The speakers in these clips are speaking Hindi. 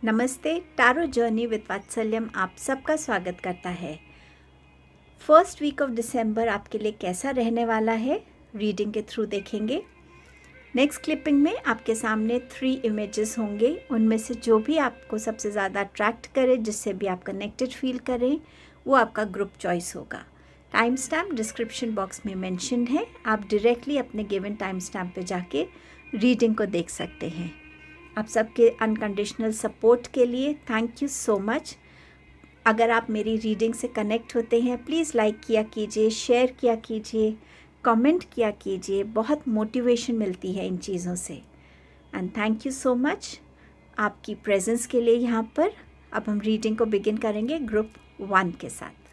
नमस्ते। टारो जर्नी विद वात्सल्यम आप सबका स्वागत करता है। फर्स्ट वीक ऑफ दिसंबर आपके लिए कैसा रहने वाला है, रीडिंग के थ्रू देखेंगे। नेक्स्ट क्लिपिंग में आपके सामने 3 इमेजेस होंगे। उनमें से जो भी आपको सबसे ज़्यादा अट्रैक्ट करे, जिससे भी आप कनेक्टेड फील करें, वो आपका ग्रुप चॉइस होगा। टाइम स्टैम्प डिस्क्रिप्शन बॉक्स में मेंशन है। आप डायरेक्टली अपने गिवन टाइम स्टैम्प पे जाके रीडिंग को देख सकते हैं। आप सबके अनकंडीशनल सपोर्ट के लिए थैंक यू सो मच। अगर आप मेरी रीडिंग से कनेक्ट होते हैं, प्लीज़ लाइक किया कीजिए, शेयर किया कीजिए, कमेंट किया कीजिए। बहुत मोटिवेशन मिलती है इन चीज़ों से। And thank you so much आपकी प्रेजेंस के लिए यहाँ पर। अब हम रीडिंग को बिगिन करेंगे ग्रुप 1 के साथ।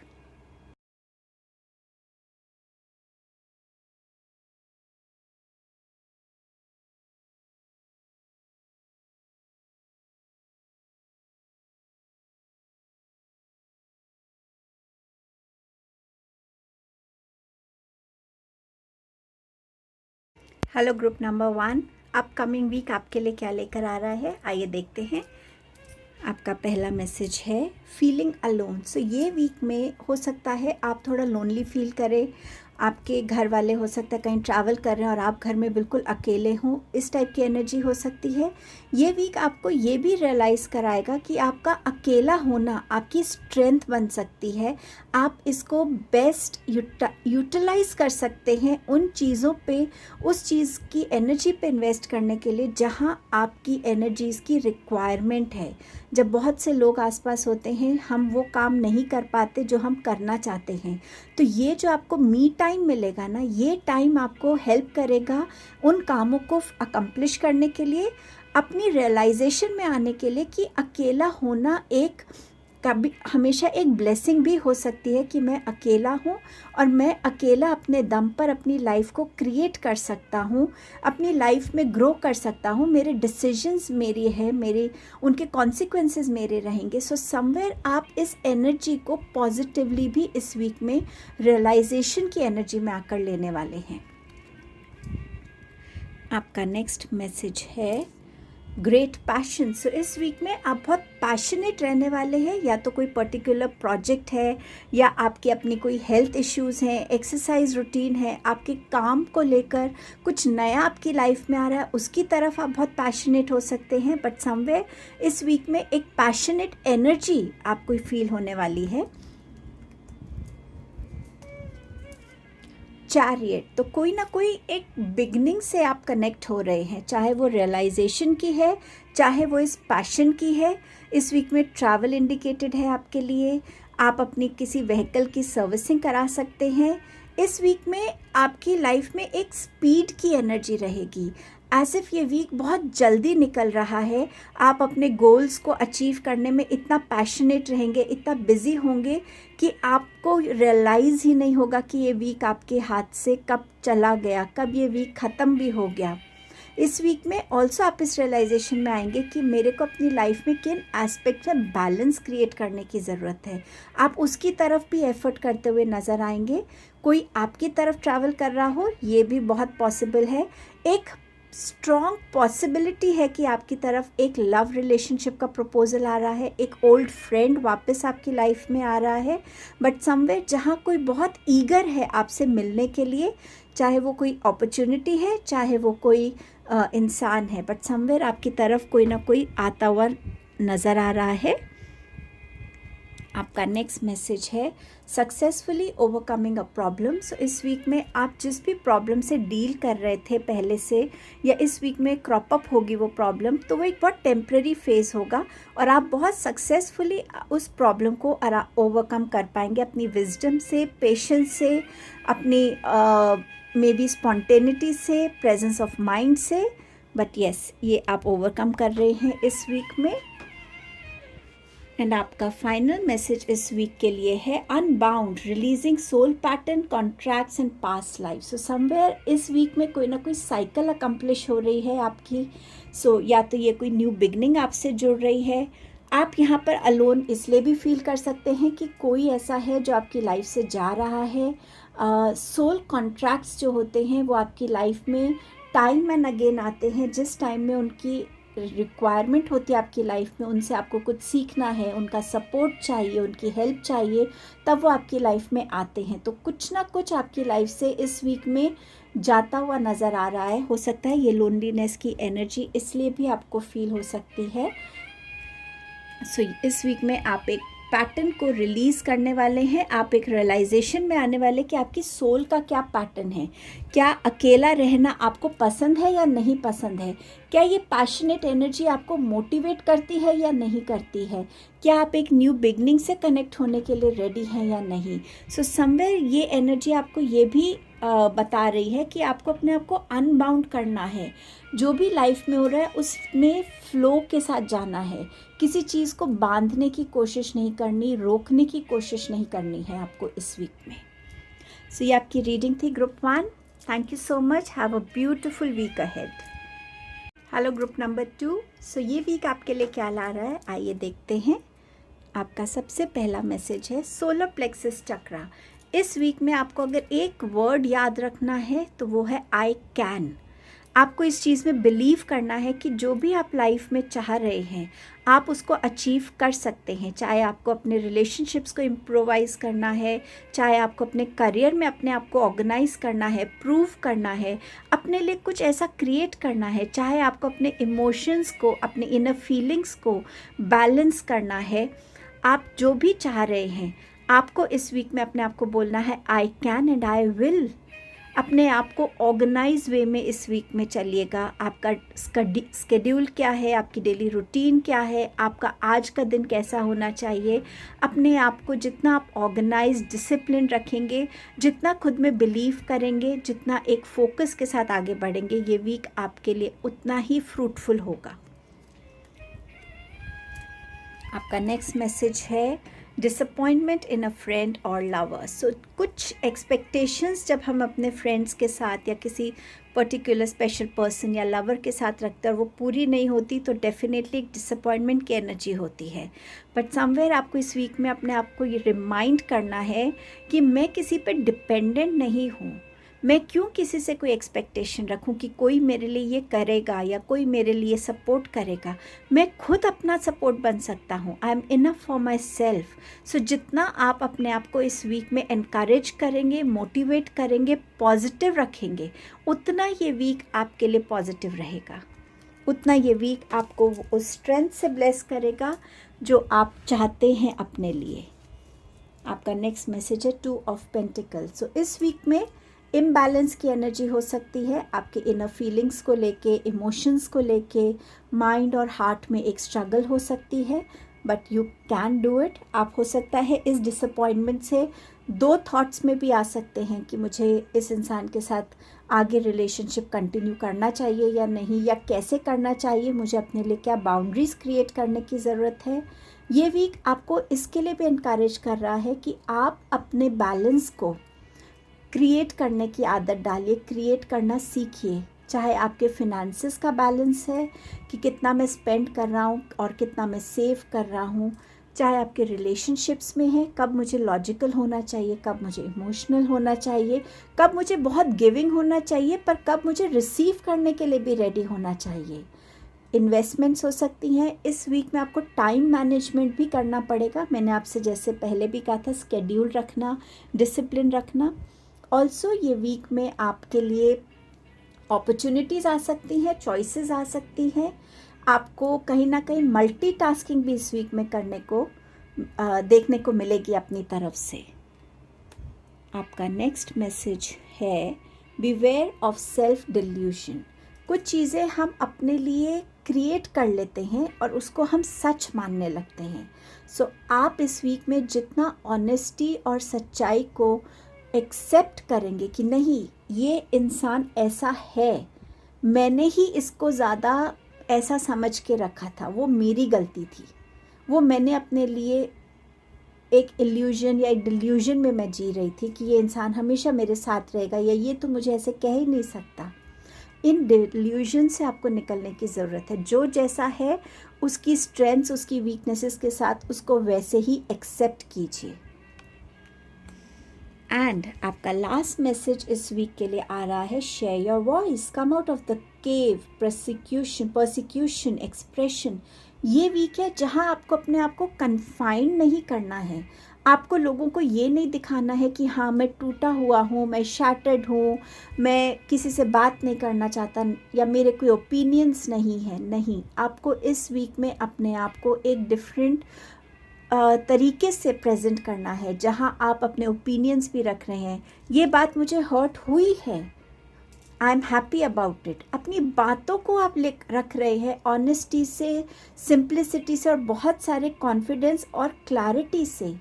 Hello group number 1, upcoming week आपके लिए क्या लेकर आ रहा है, आइए देखते हैं। आपका पहला मैसेज है फीलिंग अलोन। सो ये वीक में हो सकता है आप थोड़ा लोनली फील करें। आपके घर वाले हो सकता है कहीं ट्रैवल कर रहे हैं और आप घर में बिल्कुल अकेले हों, इस टाइप की एनर्जी हो सकती है। ये वीक आपको ये भी रियलाइज़ कराएगा कि आपका अकेला होना आपकी स्ट्रेंथ बन सकती है। आप इसको बेस्ट यूटिलाइज़ कर सकते हैं उन चीज़ों पे, उस चीज़ की एनर्जी पे इन्वेस्ट करने के लिए जहाँ आपकी एनर्जीज़ की रिक्वायरमेंट है। जब बहुत से लोग आसपास होते हैं, हम वो काम नहीं कर पाते जो हम करना चाहते हैं। तो ये जो आपको मी टाइम मिलेगा ना, ये टाइम आपको हेल्प करेगा उन कामों को अकम्प्लिश करने के लिए, अपनी रियलाइजेशन में आने के लिए कि अकेला होना एक कभी हमेशा एक ब्लेसिंग भी हो सकती है कि मैं अकेला हूँ और मैं अकेला अपने दम पर अपनी लाइफ को क्रिएट कर सकता हूँ, अपनी लाइफ में ग्रो कर सकता हूँ। मेरे डिसीजंस मेरी है, मेरे उनके कॉन्सिक्वेंसेस मेरे रहेंगे। सो समवेयर आप इस एनर्जी को पॉजिटिवली भी इस वीक में रियलाइजेशन की एनर्जी में आकर लेने वाले हैं। आपका नेक्स्ट मैसेज है ग्रेट पैशन। सो इस वीक में आप बहुत पैशनेट रहने वाले हैं। या तो कोई पर्टिकुलर प्रोजेक्ट है, या आपकी अपनी कोई हेल्थ इश्यूज़ हैं, एक्सरसाइज रूटीन है, आपके काम को लेकर कुछ नया आपकी लाइफ में आ रहा है, उसकी तरफ आप बहुत पैशनेट हो सकते हैं। बट समवेयर इस वीक में एक पैशनेट एनर्जी आपको फील होने वाली है। चैरियट, तो कोई ना कोई एक बिगनिंग से आप कनेक्ट हो रहे हैं, चाहे वो रियलाइजेशन की है, चाहे वो इस पैशन की है। इस वीक में ट्रैवल इंडिकेटेड है आपके लिए। आप अपनी किसी व्हीकल की सर्विसिंग करा सकते हैं। इस वीक में आपकी लाइफ में एक स्पीड की एनर्जी रहेगी, एज इफ़ ये वीक बहुत जल्दी निकल रहा है। आप अपने गोल्स को अचीव करने में इतना पैशनेट रहेंगे, इतना बिजी होंगे कि आपको रियलाइज़ ही नहीं होगा कि ये वीक आपके हाथ से कब चला गया, कब ये वीक ख़त्म भी हो गया। इस वीक में ऑल्सो आप इस रियलाइजेशन में आएंगे कि मेरे को अपनी लाइफ में किन एस्पेक्ट में बैलेंस क्रिएट करने की ज़रूरत है। आप उसकी तरफ भी एफर्ट करते हुए नज़र आएंगे। कोई आपकी तरफ ट्रैवल कर रहा हो, ये भी बहुत पॉसिबल है। एक स्ट्रॉन्ग पॉसिबिलिटी है कि आपकी तरफ एक लव रिलेशनशिप का प्रपोजल आ रहा है, एक ओल्ड फ्रेंड वापस आपकी लाइफ में आ रहा है। बट समवेयर जहाँ कोई बहुत ईगर है आपसे मिलने के लिए, चाहे वो कोई अपॉर्चुनिटी है, चाहे वो कोई इंसान है, बट समवेयर आपकी तरफ कोई ना कोई आता हुआ नज़र आ रहा है। आपका नेक्स्ट मैसेज है सक्सेसफुली ओवरकमिंग अ प्रॉब्लम। सो इस वीक में आप जिस भी प्रॉब्लम से डील कर रहे थे पहले से, या इस वीक में क्रॉप अप होगी वो प्रॉब्लम, तो वो एक बहुत टेम्प्रेरी फेज होगा और आप बहुत सक्सेसफुली उस प्रॉब्लम को ओवरकम कर पाएंगे अपनी विजडम से, पेशेंस से, अपनी मे बी स्पॉन्टेनिटी से, प्रेजेंस ऑफ माइंड से। बट येस, ये आप ओवरकम कर रहे हैं इस वीक में। एंड आपका फाइनल मैसेज इस वीक के लिए है unbound, releasing soul pattern, contracts and past life. So somewhere इस वीक में कोई ना कोई साइकिल अकम्प्लिश हो रही है आपकी। सो या तो ये कोई न्यू बिगनिंग आपसे जुड़ रही है। आप यहाँ पर अलोन इसलिए भी फील कर सकते हैं कि कोई ऐसा है जो आपकी लाइफ से जा रहा है। सोल कॉन्ट्रैक्ट्स जो होते हैं वो आपकी लाइफ में टाइम एंड अगेन आते हैं, जिस टाइम में उनकी रिक्वायरमेंट होती है आपकी लाइफ में, उनसे आपको कुछ सीखना है, उनका सपोर्ट चाहिए, उनकी हेल्प चाहिए, तब वो आपकी लाइफ में आते हैं। तो कुछ ना कुछ आपकी लाइफ से इस वीक में जाता हुआ नज़र आ रहा है। हो सकता है ये लोनलीनेस की एनर्जी इसलिए भी आपको फील हो सकती है। सो इस वीक में आप एक पैटर्न को रिलीज़ करने वाले हैं, आप एक रियलाइजेशन में आने वाले कि आपकी सोल का क्या पैटर्न है। क्या अकेला रहना आपको पसंद है या नहीं पसंद है? क्या ये पैशनेट एनर्जी आपको मोटिवेट करती है या नहीं करती है? क्या आप एक न्यू बिगनिंग से कनेक्ट होने के लिए रेडी हैं या नहीं? सो समवेयर ये एनर्जी आपको ये भी बता रही है कि आपको अपने आप को अनबाउंड करना है। जो भी लाइफ में हो रहा है उसमें फ्लो के साथ जाना है। किसी चीज़ को बांधने की कोशिश नहीं करनी, रोकने की कोशिश नहीं करनी है आपको इस वीक में। सो ये आपकी रीडिंग थी group 1। Thank you so much. Have a beautiful week ahead. Hello group number 2। So ये वीक आपके लिए क्या ला रहा है, आइए देखते हैं। आपका सबसे पहला मैसेज है सोलर प्लेक्सस चक्रा। इस वीक में आपको अगर एक वर्ड याद रखना है तो वो है आई कैन। आपको इस चीज़ में बिलीव करना है कि जो भी आप लाइफ में चाह रहे हैं आप उसको अचीव कर सकते हैं। चाहे आपको अपने रिलेशनशिप्स को इम्प्रोवाइज़ करना है, चाहे आपको अपने करियर में अपने आप को ऑर्गेनाइज करना है, प्रूव करना है, अपने लिए कुछ ऐसा क्रिएट करना है, चाहे आपको अपने इमोशंस को, अपने इनर फीलिंग्स को बैलेंस करना है। आप जो भी चाह रहे हैं आपको इस वीक में अपने आप को बोलना है I can and I will. अपने आप को ऑर्गेनाइज वे में इस वीक में चलिएगा। आपका स्केड्यूल क्या है, आपकी डेली रूटीन क्या है, आपका आज का दिन कैसा होना चाहिए। अपने आप को जितना आप ऑर्गेनाइज डिसिप्लिन रखेंगे, जितना खुद में बिलीव करेंगे, जितना एक फोकस के साथ आगे बढ़ेंगे, ये वीक आपके लिए उतना ही फ्रूटफुल होगा। आपका नेक्स्ट मैसेज है डिसअपॉइंटमेंट इन अ फ्रेंड और लवर। सो कुछ एक्सपेक्टेशंस जब हम अपने फ्रेंड्स के साथ या किसी पर्टिकुलर स्पेशल पर्सन या लवर के साथ रखते हैं और वो पूरी नहीं होती तो डेफिनेटली एक डिसअपॉइंटमेंट की एनर्जी होती है। बट समवेयर आपको इस वीक में अपने आप को ये रिमाइंड करना है कि मैं किसी पे डिपेंडेंट नहीं हूँ। मैं क्यों किसी से कोई एक्सपेक्टेशन रखूं कि कोई मेरे लिए ये करेगा या कोई मेरे लिए सपोर्ट करेगा। मैं खुद अपना सपोर्ट बन सकता हूं। I am enough for myself. So जितना आप अपने आप को इस वीक में एनकरेज करेंगे, मोटिवेट करेंगे, पॉजिटिव रखेंगे, उतना ये वीक आपके लिए पॉजिटिव रहेगा। उतना ये वीक आपको उस स्ट्रेंथ से ब्लेस करेगा जो आप चाहते हैं अपने लिए। आपका नेक्स्ट मैसेज है 2 ऑफ पेंटिकल्स। सो इस वीक में इम्बैलेंस की एनर्जी हो सकती है आपके इनर फीलिंग्स को लेके, इमोशंस को लेके, माइंड और हार्ट में एक स्ट्रगल हो सकती है, but you can do it. आप हो सकता है इस डिसअपॉइंटमेंट से 2 थॉट्स में भी आ सकते हैं कि मुझे इस इंसान के साथ आगे रिलेशनशिप कंटिन्यू करना चाहिए या नहीं, या कैसे करना चाहिए, मुझे अपने लिए क्या बाउंड्रीज़ क्रिएट करने की ज़रूरत है। ये वीक आपको इसके लिए भी इनकरेज कर रहा है कि आप अपने बैलेंस को क्रिएट करने की आदत डालिए, क्रिएट करना सीखिए। चाहे आपके फिनेंसेस का बैलेंस है कि कितना मैं स्पेंड कर रहा हूँ और कितना मैं सेव कर रहा हूँ, चाहे आपके रिलेशनशिप्स में है, कब मुझे लॉजिकल होना चाहिए, कब मुझे इमोशनल होना चाहिए, कब मुझे बहुत गिविंग होना चाहिए, पर कब मुझे रिसीव करने के लिए भी रेडी होना चाहिए। इन्वेस्टमेंट्स हो सकती हैं। इस वीक में आपको टाइम मैनेजमेंट भी करना पड़ेगा। मैंने आपसे जैसे पहले भी कहा था, स्केड्यूल रखना, डिसिप्लिन रखना। ऑल्सो ये वीक में आपके लिए अपॉर्चुनिटीज़ आ सकती हैं, चॉइसेस आ सकती हैं। आपको कहीं ना कहीं मल्टीटास्किंग भी इस वीक में करने को देखने को मिलेगी अपनी तरफ से। आपका नेक्स्ट मैसेज है बिवेयर ऑफ सेल्फ डिल्यूशन। कुछ चीज़ें हम अपने लिए क्रिएट कर लेते हैं और उसको हम सच मानने लगते हैं। सो आप इस वीक में जितना ऑनेस्टी और सच्चाई को एक्सेप्ट करेंगे कि नहीं, ये इंसान ऐसा है, मैंने ही इसको ज़्यादा ऐसा समझ के रखा था, वो मेरी गलती थी, वो मैंने अपने लिए एक इल्यूजन या एक डिल्यूजन में मैं जी रही थी कि ये इंसान हमेशा मेरे साथ रहेगा या ये तो मुझे ऐसे कह ही नहीं सकता। इन डिल्यूजन से आपको निकलने की ज़रूरत है। जो जैसा है उसकी स्ट्रेंथ्स, उसकी वीकनेसेस के साथ उसको वैसे ही एक्सेप्ट कीजिए। एंड आपका लास्ट मैसेज इस वीक के लिए आ रहा है, share your voice, come out of the cave, persecution, expression. ये वीक है जहाँ आपको अपने आप को कन्फाइन नहीं करना है। आपको लोगों को ये नहीं दिखाना है कि हाँ मैं टूटा हुआ हूँ, मैं शैटर्ड हूँ, मैं किसी से बात नहीं करना चाहता या मेरे कोई ओपिनियंस नहीं है। नहीं, आपको इस वीक में अपने आप को एक डिफरेंट तरीके से प्रेजेंट करना है, जहाँ आप अपने ओपिनियंस भी रख रहे हैं। ये बात मुझे हर्ट हुई है, I am happy about it. अपनी बातों को आप रख रहे हैं ऑनेस्टी से, सिंप्लिसिटी से और बहुत सारे कॉन्फिडेंस और क्लैरिटी से।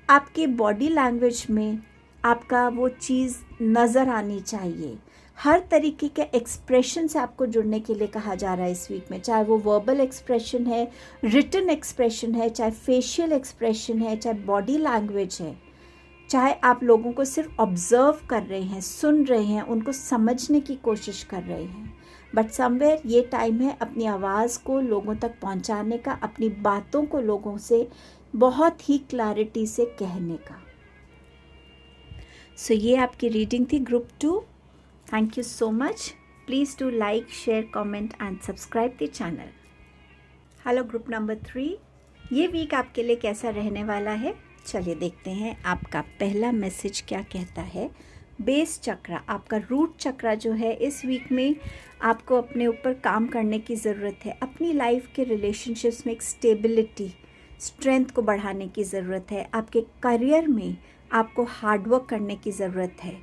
आपके बॉडी लैंग्वेज में आपका वो चीज़ नज़र आनी चाहिए। हर तरीके के एक्सप्रेशन से आपको जुड़ने के लिए कहा जा रहा है इस वीक में, चाहे वो वर्बल एक्सप्रेशन है, रिटन एक्सप्रेशन है, चाहे फेशियल एक्सप्रेशन है, चाहे बॉडी लैंग्वेज है, चाहे आप लोगों को सिर्फ ऑब्जर्व कर रहे हैं, सुन रहे हैं, उनको समझने की कोशिश कर रहे हैं। बट समवेयर ये टाइम है अपनी आवाज़ को लोगों तक पहुंचाने का, अपनी बातों को लोगों से बहुत ही क्लैरिटी से कहने का। सो ये आपकी रीडिंग थी group 2। Thank you so much. Please do like, share, comment and subscribe the channel. Hello group number 3. ये वीक आपके लिए कैसा रहने वाला है, चलिए देखते हैं। आपका पहला मैसेज क्या कहता है। बेस चक्रा, आपका रूट चक्रा जो है, इस वीक में आपको अपने ऊपर काम करने की ज़रूरत है। अपनी लाइफ के रिलेशनशिप्स में एक स्टेबिलिटी, स्ट्रेंथ को बढ़ाने की ज़रूरत है। आपके करियर में आपको हार्डवर्क करने की ज़रूरत है।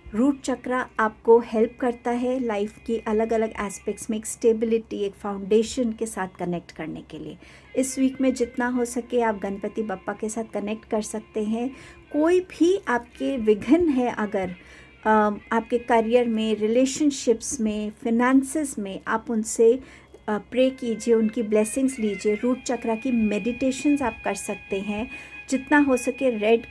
रूट चक्रा आपको हेल्प करता है लाइफ की अलग अलग एस्पेक्ट्स में एक स्टेबिलिटी, एक फाउंडेशन के साथ कनेक्ट करने के लिए। इस वीक में जितना हो सके आप गणपति बप्पा के साथ कनेक्ट कर सकते हैं। कोई भी आपके विघ्न है अगर आपके करियर में, रिलेशनशिप्स में, फिनेंसेस में, आप उनसे प्रे कीजिए, उनकी ब्लेसिंग्स लीजिए। रूट चक्रा की मेडिटेशंस आप कर सकते हैं। जितना हो सके रेड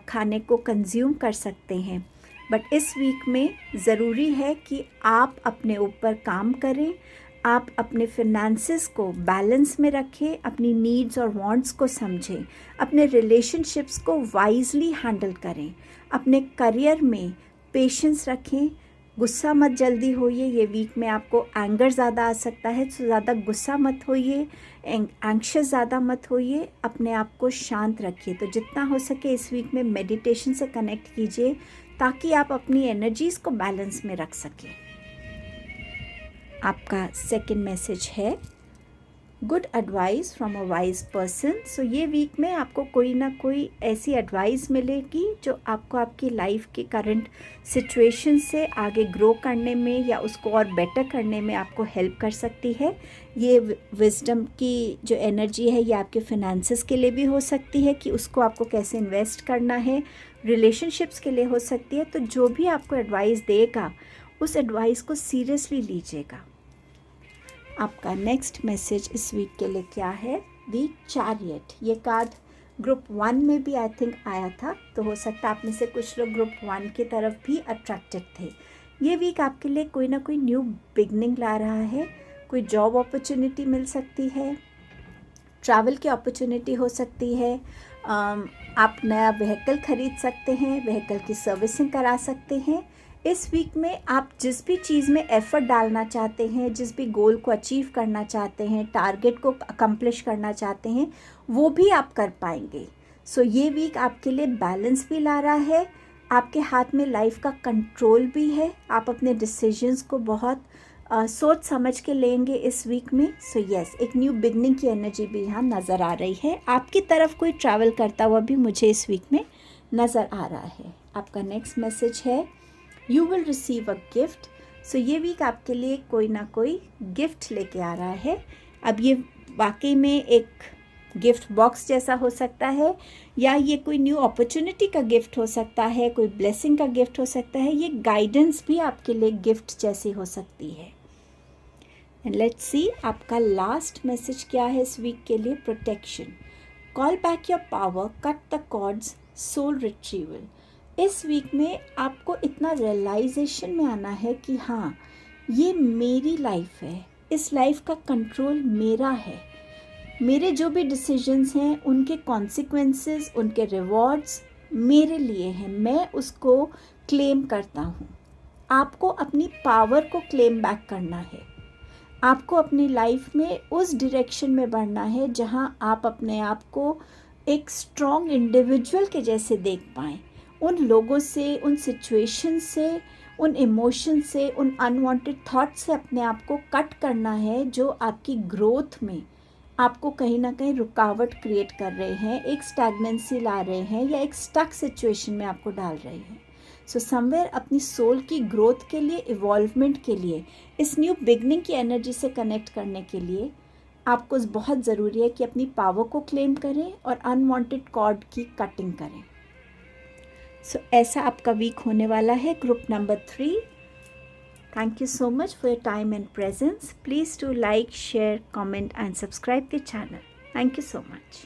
खाने को कंज्यूम कर सकते हैं। बट इस वीक में ज़रूरी है कि आप अपने ऊपर काम करें, आप अपने फिनेंसेस को बैलेंस में रखें, अपनी नीड्स और वांट्स को समझें, अपने रिलेशनशिप्स को वाइजली हैंडल करें, अपने करियर में पेशेंस रखें, गुस्सा मत जल्दी होइए। ये वीक में आपको एंगर ज़्यादा आ सकता है, तो ज़्यादा गुस्सा मत होइए, एंक्शस ज़्यादा मत होइए, अपने आप को शांत रखिए। तो जितना हो सके इस वीक में मेडिटेशन से कनेक्ट कीजिए ताकि आप अपनी एनर्जीज़ को बैलेंस में रख सकें। आपका सेकंड मैसेज है good advice from a wise person. So ये वीक में आपको कोई ना कोई ऐसी एडवाइस मिलेगी जो आपको आपकी लाइफ के करंट सिचुएशन से आगे ग्रो करने में या उसको और बेटर करने में आपको हेल्प कर सकती है। ये विजडम की जो एनर्जी है ये आपके फिनेंसेस के लिए भी हो सकती है कि उसको आपको कैसे इन्वेस्ट करना है, रिलेशनशिप्स के लिए हो सकती है। तो जो भी आपको एडवाइस देगा उस एडवाइस को सीरियसली लीजिएगा। आपका नेक्स्ट मैसेज इस वीक के लिए क्या है, दी चैरियट। ये कार्ड ग्रुप 1 में भी आई थिंक आया था, तो हो सकता है आप में से कुछ लोग ग्रुप 1 की तरफ भी अट्रैक्टेड थे। ये वीक आपके लिए कोई ना कोई न्यू बिगनिंग ला रहा है। कोई जॉब अपॉर्चुनिटी मिल सकती है, ट्रैवल की अपॉर्चुनिटी हो सकती है, आप नया व्हीकल खरीद सकते हैं, व्हीकल की सर्विसिंग करा सकते हैं। इस वीक में आप जिस भी चीज़ में एफ़र्ट डालना चाहते हैं, जिस भी गोल को अचीव करना चाहते हैं, टारगेट को अकम्प्लिश करना चाहते हैं, वो भी आप कर पाएंगे। सो ये वीक आपके लिए बैलेंस भी ला रहा है, आपके हाथ में लाइफ का कंट्रोल भी है। आप अपने डिसीजंस को बहुत सोच समझ के लेंगे इस वीक में। सो यस, एक न्यू बिगनिंग की एनर्जी भी यहाँ नज़र आ रही है। आपकी तरफ कोई ट्रैवल करता हुआ भी मुझे इस वीक में नज़र आ रहा है। आपका नेक्स्ट मैसेज है you will receive a gift. So ये वीक आपके लिए कोई ना कोई गिफ्ट लेके आ रहा है। अब ये वाकई में एक गिफ्ट बॉक्स जैसा हो सकता है, या ये कोई न्यू अपॉर्चुनिटी का गिफ्ट हो सकता है, कोई ब्लेसिंग का गिफ्ट हो सकता है, ये गाइडेंस भी आपके लिए गिफ्ट जैसी हो सकती है। एंड लेट्स सी आपका लास्ट मैसेज क्या है इस वीक के लिए, protection. Call back your power, cut the cords, soul retrieval. इस वीक में आपको इतना रियलाइजेशन में आना है कि हाँ, ये मेरी लाइफ है, इस लाइफ का कंट्रोल मेरा है। मेरे जो भी डिसीजंस हैं उनके कॉन्सिक्वेंसेस, उनके रिवॉर्ड्स मेरे लिए है, मैं उसको क्लेम करता हूँ। आपको अपनी पावर को क्लेम बैक करना है। आपको अपनी लाइफ में उस डायरेक्शन में बढ़ना है जहाँ आप अपने आप को एक स्ट्रॉन्ग इंडिविजुअल के जैसे देख पाएँ। उन लोगों से, उन सिचुएशन से, उन इमोशन से, उन अनवांटेड थॉट से अपने आप को कट करना है जो आपकी ग्रोथ में आपको कहीं ना कहीं रुकावट क्रिएट कर रहे हैं, एक स्टैग्नेंसी ला रहे हैं या एक स्टक सिचुएशन में आपको डाल रहे हैं। सो समवेयर अपनी सोल की ग्रोथ के लिए, इवॉल्वमेंट के लिए, इस न्यू बिगनिंग की एनर्जी से कनेक्ट करने के लिए आपको बहुत ज़रूरी है कि अपनी पावर को क्लेम करें और अनवांटेड कॉर्ड की कटिंग करें। सो ऐसा आपका वीक होने वाला है, group number 3। Thank you so much for your time and presence. Please do like, share, comment and subscribe the channel. Thank you so much.